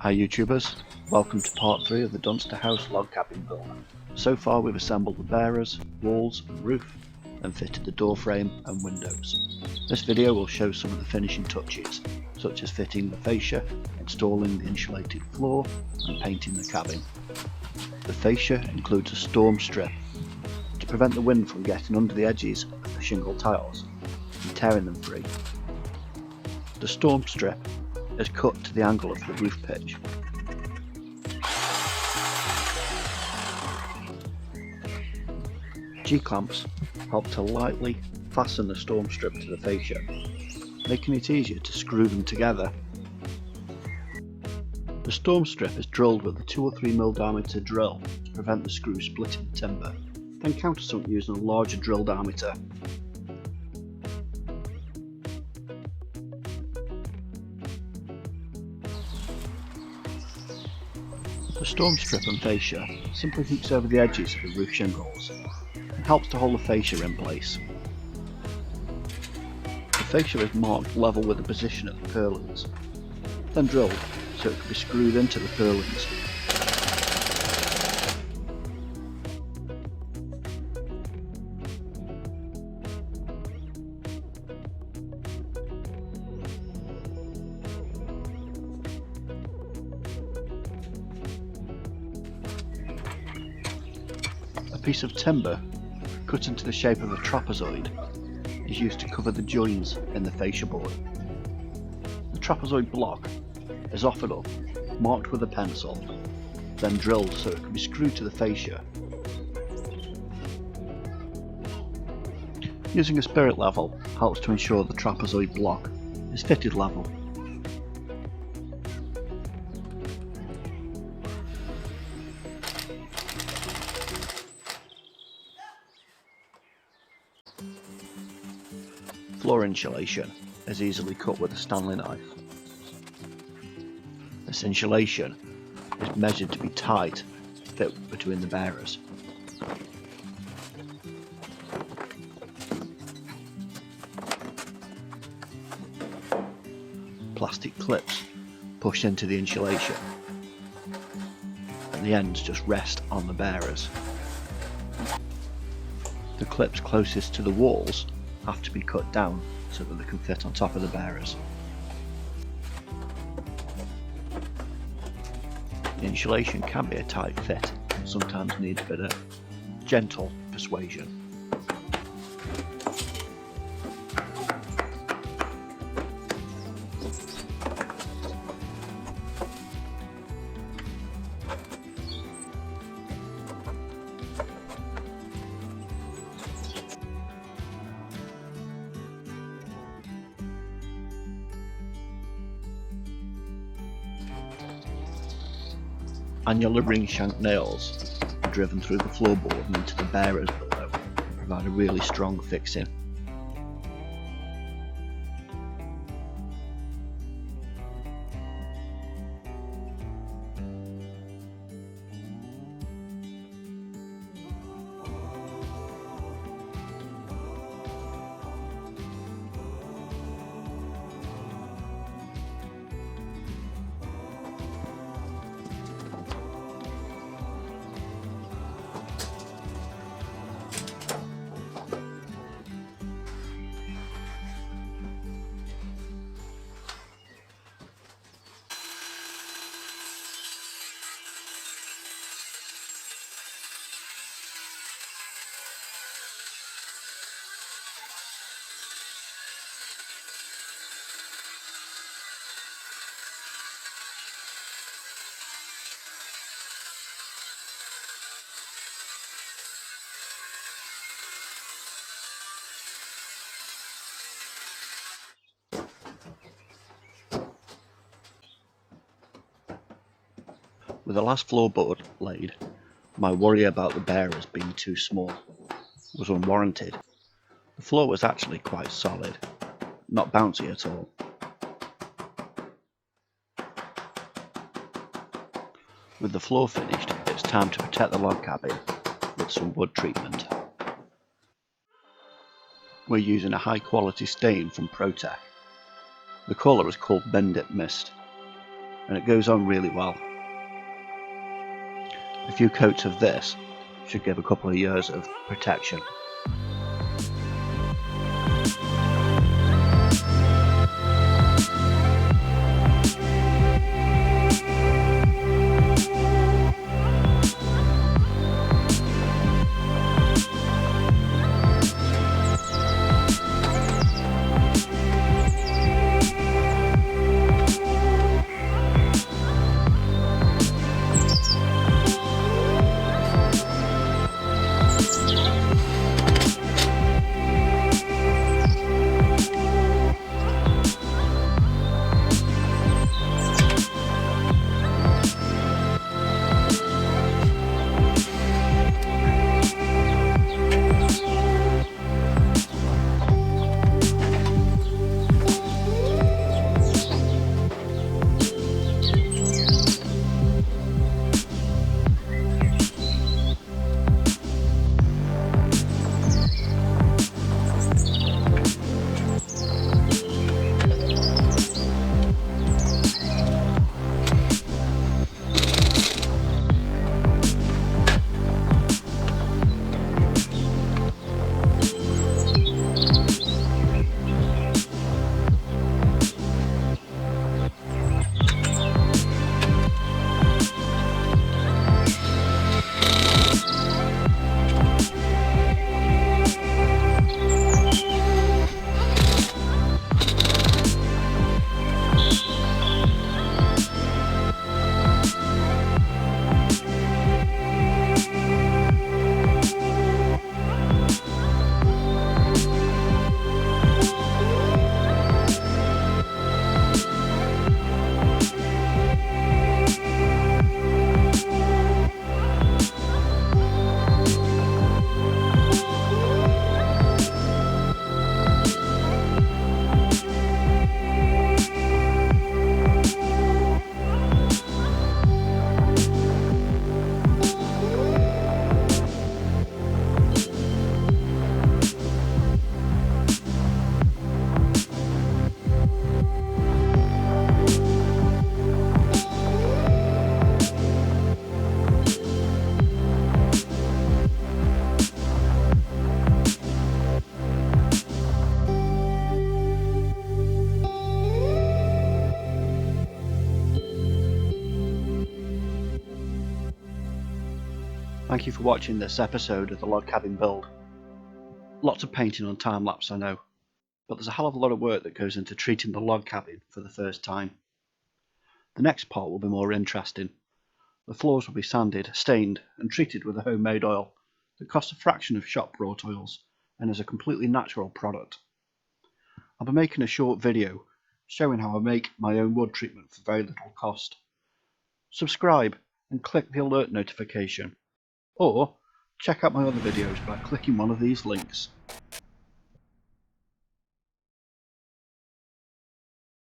Hi YouTubers, welcome to part 3 of the Dunster House log cabin build. So far we've assembled the bearers, walls and roof, and fitted the door frame and windows. This video will show some of the finishing touches, such as fitting the fascia, installing the insulated floor and painting the cabin. The fascia includes a storm strip to prevent the wind from getting under the edges of the shingle tiles and tearing them free. The storm strip is cut to the angle of the roof pitch. G-clamps help to lightly fasten the storm strip to the fascia, making it easier to screw them together. The storm strip is drilled with a 2 or 3 mm diameter drill to prevent the screw splitting the timber, then countersunk using a larger drill diameter. The storm strip and fascia simply hooks over the edges of the roof shingles and helps to hold the fascia in place. The fascia is marked level with the position of the purlins, then drilled so it can be screwed into the purlins. A piece of timber cut into the shape of a trapezoid is used to cover the joins in the fascia board. The trapezoid block is offered up, marked with a pencil, then drilled so it can be screwed to the fascia. Using a spirit level helps to ensure the trapezoid block is fitted level. Floor insulation is easily cut with a Stanley knife. This insulation is measured to be tight to fit between the bearers. Plastic clips push into the insulation and the ends just rest on the bearers. The clips closest to the walls have to be cut down so that they can fit on top of the bearers. The insulation can be a tight fit and sometimes needs a bit of gentle persuasion. Annular ring shank nails are driven through the floorboard and into the bearers below and provide a really strong fixing. With the last floorboard laid, my worry about the bearers being too small was unwarranted. The floor was actually quite solid, not bouncy at all. With the floor finished, it's time to protect the log cabin with some wood treatment. We're using a high quality stain from Protec. The colour is called Bendit Mist. and it goes on really well. A few coats of this should give a couple of years of protection. Thank you for watching this episode of the log cabin build. Lots of painting on time lapse, I know, but there's a hell of a lot of work that goes into treating the log cabin for the first time. The next part will be more interesting. The floors will be sanded, stained and treated with a homemade oil that costs a fraction of shop bought oils and is a completely natural product. I'll be making a short video showing how I make my own wood treatment for very little cost. Subscribe and click the alert notification, or check out my other videos by clicking one of these links.